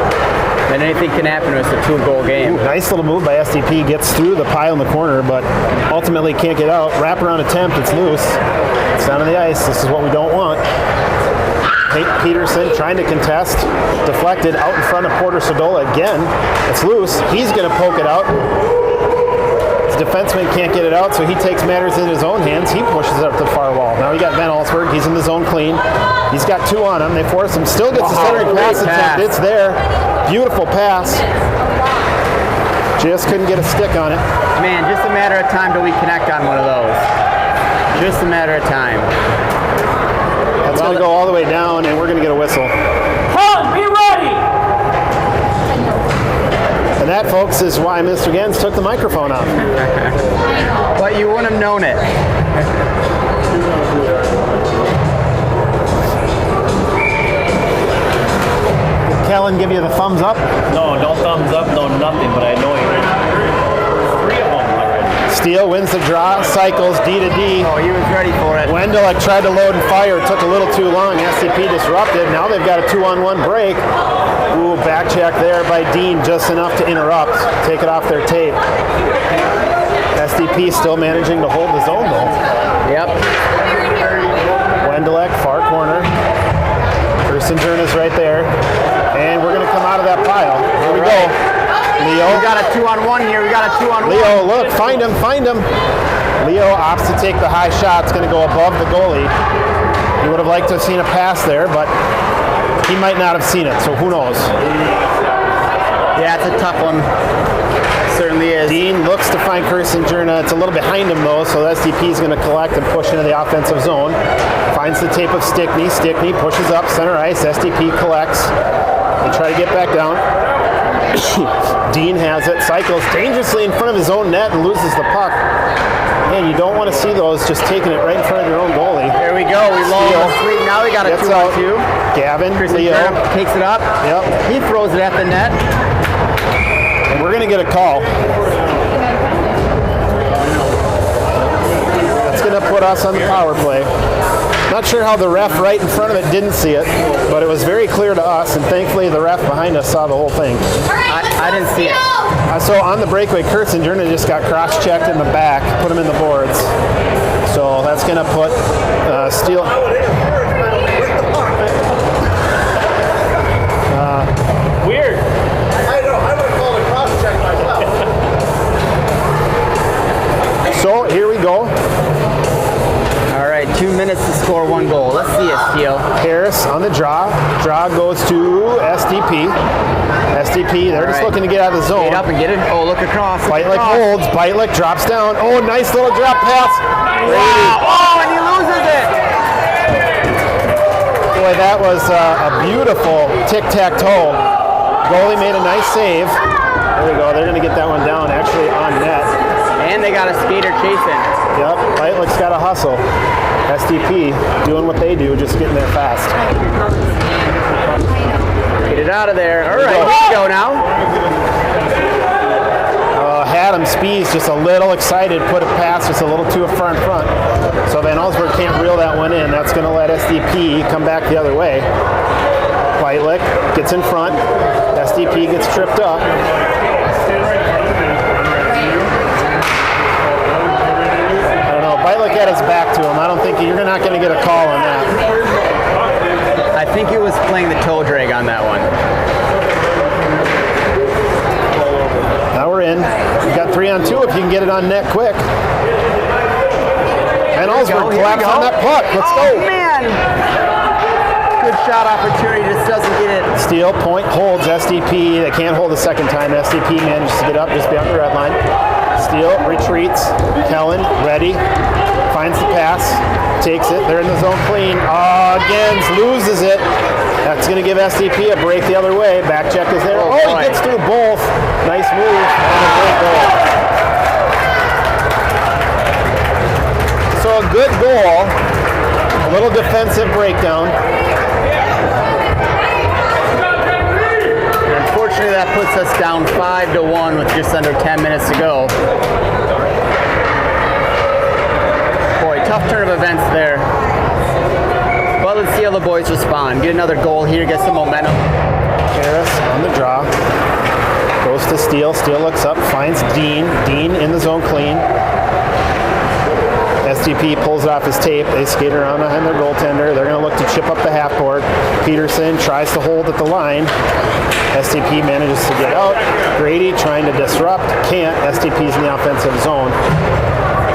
Then anything can happen. It's a 2-goal game. Ooh, nice little move by SDP. Gets through the pile in the corner, but ultimately can't get out. Wraparound attempt. It's loose. It's down on the ice. This is what we don't want. Peterson trying to contest. Deflected out in front of Porter Stodola again. It's loose. He's going to poke it out. His defenseman can't get it out, so he takes matters in his own hands. He pushes it up to the far wall. Now we got Van Allsburg. He's in the zone clean. He's got 2 on him. They force him. Still gets a centering pass attempt. It's there. Beautiful pass. Just couldn't get a stick on it. Man, just a matter of time till we connect on one of those. Just a matter of time. That's going to go all the way down, and we're going to get a whistle. Come, be ready! And that, folks, is why Mr. Gens took the microphone off. But you wouldn't have known it. Did Kellen give you the thumbs up? No thumbs up, no nothing, but I know you. 3 of them already. Steele wins the draw, cycles D to D. Oh, he was ready for it. Wendell tried to load and fire. It took a little too long. SDP disrupted. Now they've got a 2-on-1 break. Ooh, back check there by Dean, just enough to interrupt. Take it off their tape. SDP still managing to hold the zone though. Yep. Wendelek, far corner. Kirstenjern right there. And we're going to come out of that pile. Here we go. Leo. We got a 2-on-1 here. We got a 2-on-1. Leo, look, find him. Leo opts to take the high shot. It's going to go above the goalie. He would have liked to have seen a pass there, but he might not have seen it, so who knows. Yeah, it's a tough one. Certainly is. Dean looks to find Kirstenjern. It's a little behind him, though, so SDP is going to collect and push into the offensive zone. Finds the tape of Stickney. Stickney pushes up center ice. SDP collects. They try to get back down. Dean has it, cycles dangerously in front of his own net and loses the puck. Man, you don't want to see those just taking it right in front of your own goalie. There we go. We lost the 3. Now we got a 2-on-2. Gavin, Leo takes it up. Yep. He throws it at the net. And we're going to get a call. That's going to put us on the power play. Not sure how the ref right in front of it didn't see it, but it was very clear to us, and thankfully the ref behind us saw the whole thing. I didn't see it. So on the breakaway, Kirstenjern just got cross-checked in the back, put him in the boards. So that's going to put Steele. Weird. I would call it cross-check myself. So here we go. All right, 2 minutes to score 1 goal. Let's see it, Steele. Harris on the draw. Draw goes to SDP. SDP, they're just looking to get out of the zone. Get up and get it. Oh, look across. Beitlich holds. Beitlich drops down. Oh, nice little drop pass. Wow. Oh, and he loses it. Boy, that was a beautiful tic-tac-toe. Goalie made a nice save. There we go. They're going to get that one down, actually, on net. And they got a skater chasing. Yep, Beitlich's got to hustle. SDP doing what they do, just getting there fast. Get it out of there. All right, here we go now. Adam Spees just a little excited, put a pass just a little too far in front. So Van Allsburg can't reel that one in. That's going to let SDP come back the other way. Beitlich gets in front. SDP gets tripped up. I don't know. Beitlich had his back to him. I don't think you're not going to get a call on that. I think he was playing the toe drag on that one. Now we're in. We got 3-on-2 if you can get it on net quick. Van Allsburg collapsed on that puck. Let's go. Man! Good shot opportunity, just doesn't get it. Steal, point, holds, SDP. They can't hold a second time. SDP manages to get up just beyond the red line. Steal, retreats. Kellen, ready. Finds the pass. Takes it. They're in the zone clean. Gens loses it. That's going to give SDP a break the other way. Back check is there. Oh, he gets through both. Nice move. And a great goal. So a good goal. A little defensive breakdown. Unfortunately, that puts us down 5-1 with just under 10 minutes to go. Boy, tough turn of events there. But let's see how the boys respond. Get another goal here, get some momentum. Harris on the draw. Goes to Steele. Steele looks up, finds Dean. Dean in the zone clean. SDP pulls it off his tape. They skate around behind their goaltender. They're going to look to chip up the half board. Peterson tries to hold at the line. SDP manages to get out. Grady trying to disrupt. Can't. STP's in the offensive zone.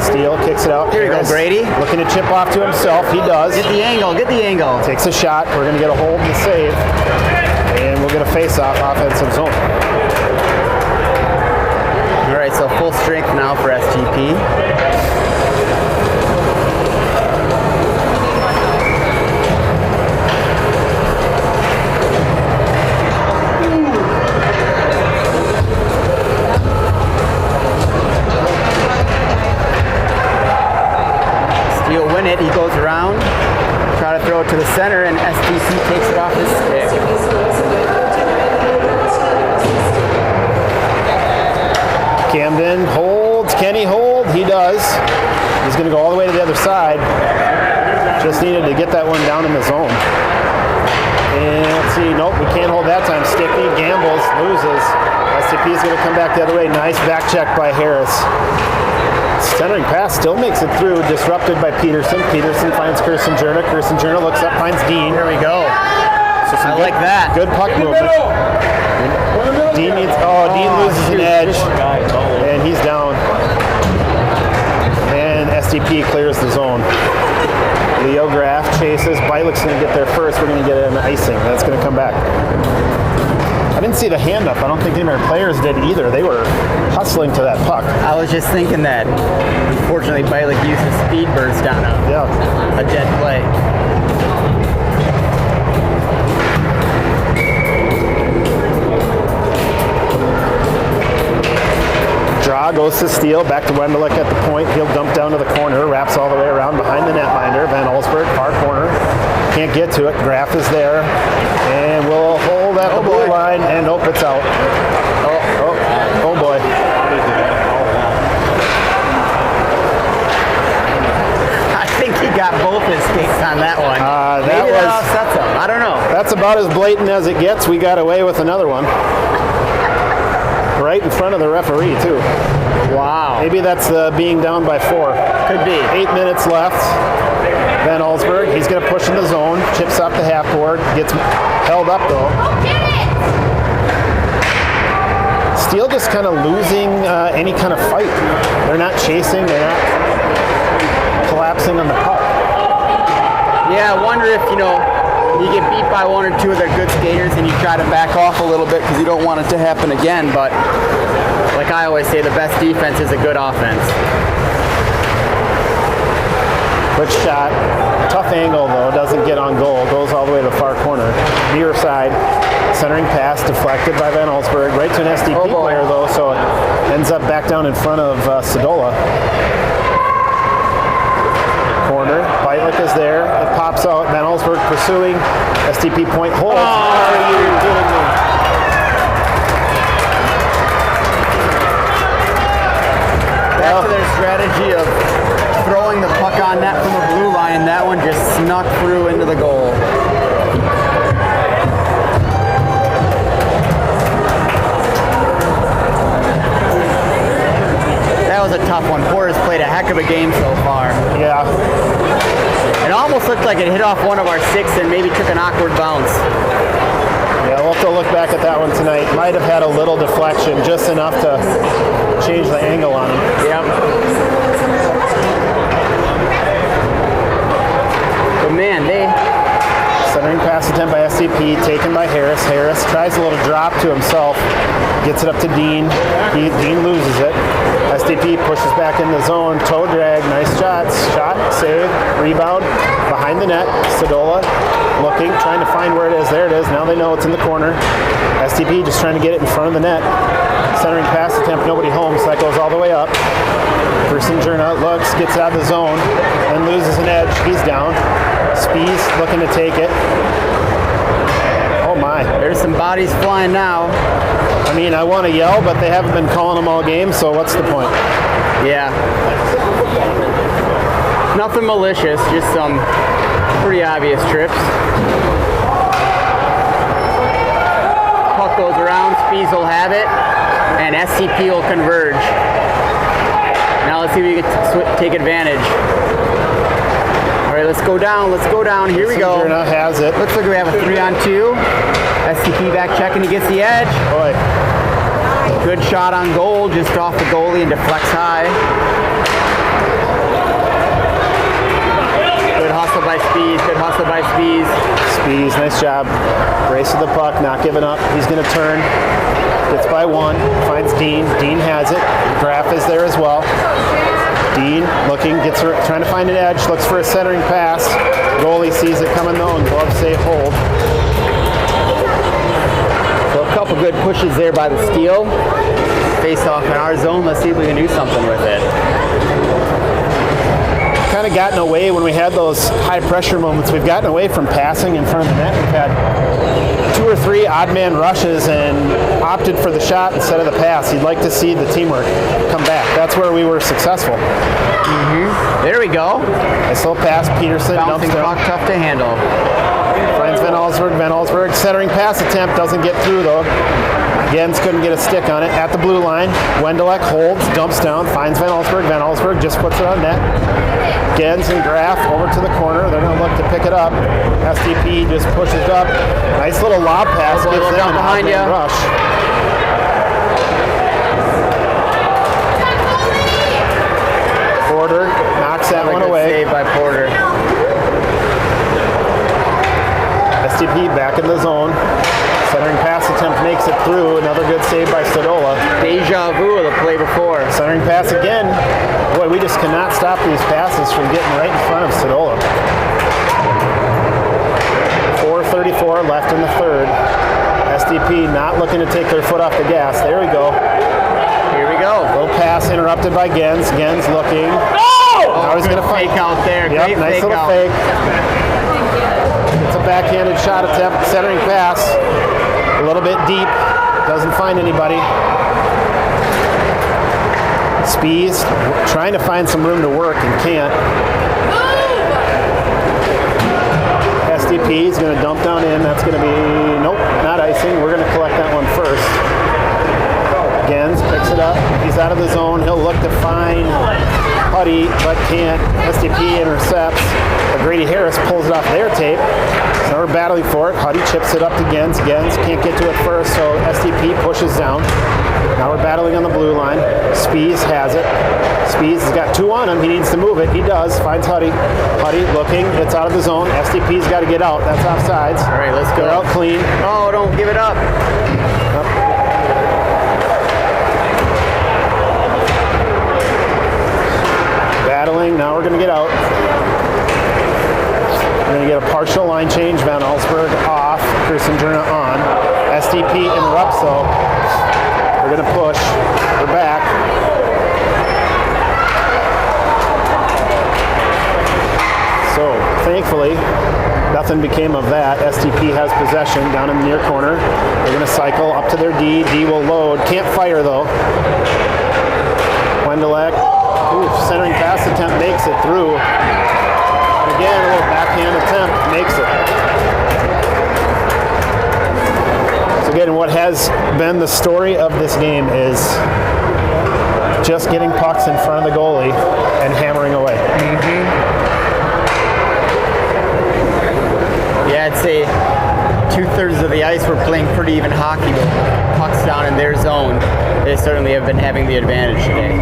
Steele kicks it out. Here you go, Grady. Looking to chip off to himself. He does. Get the angle, get the angle. Takes a shot. We're going to get a hold and a save. And we'll get a face-off offensive zone. All right, so full strength now for STP. He goes around, try to throw it to the center, and STP takes it off his stick. Camden holds. Can he hold? He does. He's going to go all the way to the other side. Just needed to get that one down in the zone. And let's see. Nope, we can't hold that time. Sticky gambles, loses. STP is going to come back the other way. Nice back check by Harris. Centering pass still makes it through, disrupted by Peterson. Peterson finds Kirsten Jerna. Kirsten Jerna looks up, finds Dean. Here we go. So I like that. Good puck movement. Dean loses an edge, and he's down. And SDP clears the zone. Leo Graff chases. Bilik's going to get there first. We're going to get an icing. That's going to come back. I didn't see the hand up. I don't think any of our players did either. They were hustling to that puck. I was just thinking that. Unfortunately, Bilik used his speed burst down a dead play. Draw goes to Steele. Back to Wendelich at the point. He'll dump down to the corner. Wraps all the way around behind the netminder. Van Allsburg, far corner. Can't get to it. Graff is there. And we'll hold at the blue line. And it's out. Oh boy. I think he got both his skates on that one. Maybe that offsets him. I don't know. That's about as blatant as it gets. We got away with another one. Right in front of the referee, too. Wow. Maybe that's being down by 4. Could be. 8 minutes left. Van Allsburg, he's going to push in the zone. Chips up the half board. Gets held up, though. Steele just kind of losing any kind of fight. They're not chasing. They're not collapsing on the puck. Yeah, I wonder if, you get beat by one or two of their good skaters and you try to back off a little bit because you don't want it to happen again. But like I always say, the best defense is a good offense. Good shot. Tough angle, though. Doesn't get on goal. Goes all the way to the far corner. Near side. Centering pass deflected by Van Allsburg. Right to an SDP player, though, so it ends up back down in front of Sadola. Corner. Bilik is there. It pops out. Van Allsburg pursuing. SDP point holds. Are you kidding me? Back to their strategy of throwing the puck on net from the blue line. That one just snuck through into the goal. That was a tough one. Porter's played a heck of a game so far. Yeah. It almost looked like it hit off one of our six and maybe took an awkward bounce. Yeah, we'll have to look back at that one tonight. Might have had a little deflection, just enough to change the angle on him. Yep. But man, Centering pass attempt by SDP, taken by Harris. Harris tries a little drop to himself, gets it up to Dean. Dean loses it. SDP pushes back in the zone, toe drag, nice shots. Shot, save, rebound, behind the net. Sadola looking, trying to find where it is. There it is. Now they know it's in the corner. SDP just trying to get it in front of the net. Centering pass attempt, nobody home, so that goes all the way up. Jerna looks, gets out of the zone, and loses an edge. He's down. Spees looking to take it. Oh my. there's some bodies flying now. I mean, I want to yell, but they haven't been calling them all game, so what's the point? Yeah. Nothing malicious, just some pretty obvious trips. Puck goes around, Spees will have it, and SCP will converge. Now let's see if we can take advantage. All right, let's go down, Here we go. Jerna has it. Looks like we have a 3-on-2. SCP back checking to get the edge. Boy. Good shot on goal, just off the goalie and deflects high. Good hustle by Spees, Spees, nice job. Race to the puck, not giving up. He's going to turn. Gets by one, finds Dean. Dean has it. Graf is there as well. Dean looking, gets her, trying to find an edge, looks for a centering pass. Goalie sees it coming though, and glove save hold. So a couple good pushes there by the Steel. Face off in our zone. Let's see if we can do something with it. Kind of gotten away when we had those high pressure moments. We've gotten away from passing in front of the net. We've had 2 or 3 odd man rushes and opted for the shot instead of the pass. You'd like to see the teamwork come back. That's where we were successful. There we go. Nice little pass. Peterson Bouncing dumps puck, tough to handle. finds Van Allsburg. Van Allsburg centering pass attempt doesn't get through though. Gens couldn't get a stick on it at the blue line. Wendelek holds, dumps down, finds Van Allsburg. Van Allsburg just puts it on net. Gens and Graf over to the corner. They're going to look to pick it up. SDP just pushes it up. Nice little lob pass. Gives them an behind you. rush. Porter knocks that one away. Save by Porter. SDP back in the zone. Centering pass attempt makes it through. Another good save by Sadola. Deja vu of the play before. Centering pass again. Boy, we just cannot stop these passes from getting right in front of Sadola. 4:34 left in the third. SDP not looking to take their foot off the gas. There we go. Here we go. Little pass interrupted by Gens. Gens looking. Now he's going to Fake out there. Yep, Great nice fake little out. fake. It's a backhanded shot attempt. Centering pass. A little bit deep. Doesn't find anybody. Spees trying to find some room to work and can't. SDP is going to dump down in. That's going to be, nope, not icing. We're going to collect that one first. Gens picks it up. He's out of the zone. He'll look to find Huddy, but can't. SDP intercepts. But Grady Harris pulls it off their tape. So now we're battling for it. Huddy chips it up to Gens. Gens can't get to it first, so SDP pushes down. Now we're battling on the blue line. Spees has it. Spees has got 2 on him. He needs to move it. He does. Finds Huddy. Huddy looking. It's out of the zone. SDP's got to get out. That's offsides. All right, let's go. They're out clean. Oh, don't give it up. Battling. Now we're going to get out. We're going to get a partial line change. Van Allsburg off. Jerna on. SDP interrupts though. We're going to push. We're back. So, thankfully, nothing became of that. SDP has possession down in the near corner. They're going to cycle up to their D. D will load. Can't fire though. Wendelek. Centering pass attempt makes it through. And again, a little backhand attempt makes it. So again, what has been the story of this game is just getting pucks in front of the goalie and hammering away. I'd say 2/3 of the ice were playing pretty even hockey, but pucks down in their zone. They certainly have been having the advantage today.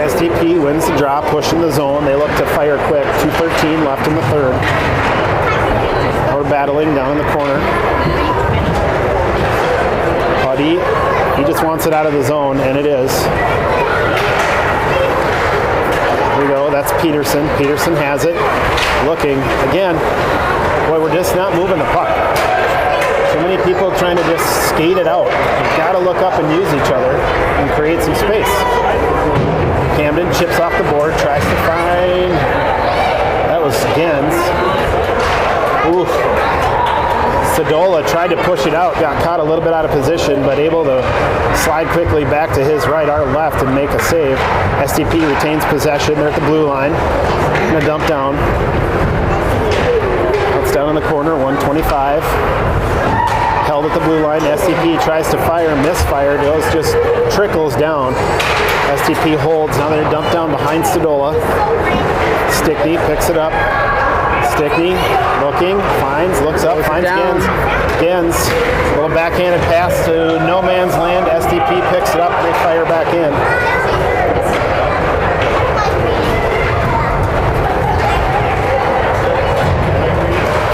SDP wins the draw, pushing the zone. They look to fire quick. 2:13 left in the third. We're battling down in the corner. Putty, he just wants it out of the zone, and it is. Here we go, that's Peterson. Peterson has it. Looking, again, boy, we're just not moving the puck. So many people trying to just skate it out. You've got to look up and use each other and create some space. Camden chips off the board, tries to find, that was Gens. Oof. Sadola tried to push it out, got caught a little bit out of position, but able to slide quickly back to his right, our left, and make a save. SDP retains possession. They're at the blue line. Gonna dump down. It's down in the corner, 125. Held at the blue line. SDP tries to fire, misfired. It just trickles down. SDP holds. Now they're dumped down behind Sadola. Stickney picks it up. Stickney looking, finds, looks up, finds Gens. Gens, a little backhanded pass to no man's land. SDP picks it up, they fire back in.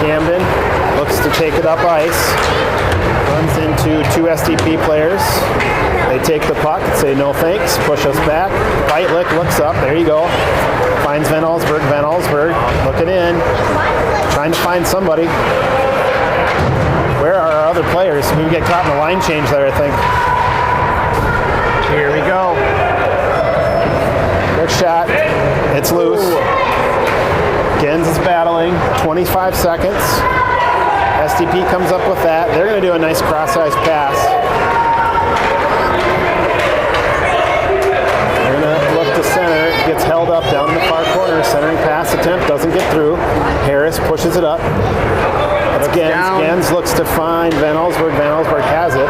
Camden looks to take it up ice. Runs into two SDP players. They take the puck, say no thanks, push us back. Beitlich looks up, there you go. Finds Van Allsburg, looking in, trying to find somebody. Where are our other players? We get caught in the line change there, I think. Here we go. Quick shot, it's loose. Gens is battling, 25 seconds. SDP comes up with that. They're going to do a nice cross-ice pass. They're going to look to center. It gets held up down in the far corner. Centering pass attempt doesn't get through. Harris pushes it up. That's Gens. Gens looks to find Van Allsburg. Van Allsburg has it.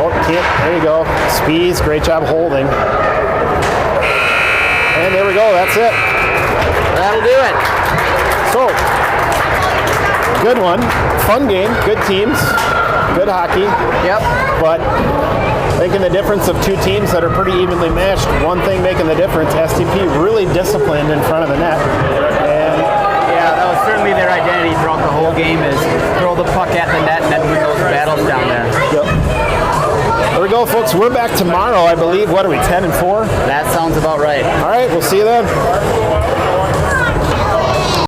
Oh, can't. There you go. Spees, great job holding. And there we go. That's it. That'll do it. So, good one. Fun game. Good teams. Good hockey. Yep. But making the difference of two teams that are pretty evenly matched. One thing making the difference, SDP really disciplined in front of the net. And yeah, that was certainly their identity throughout the whole game is throw the puck at the net and then win those battles down there. Yep. There we go, folks. We're back tomorrow, I believe. What are we, 10-4? That sounds about right. All right, we'll see you then.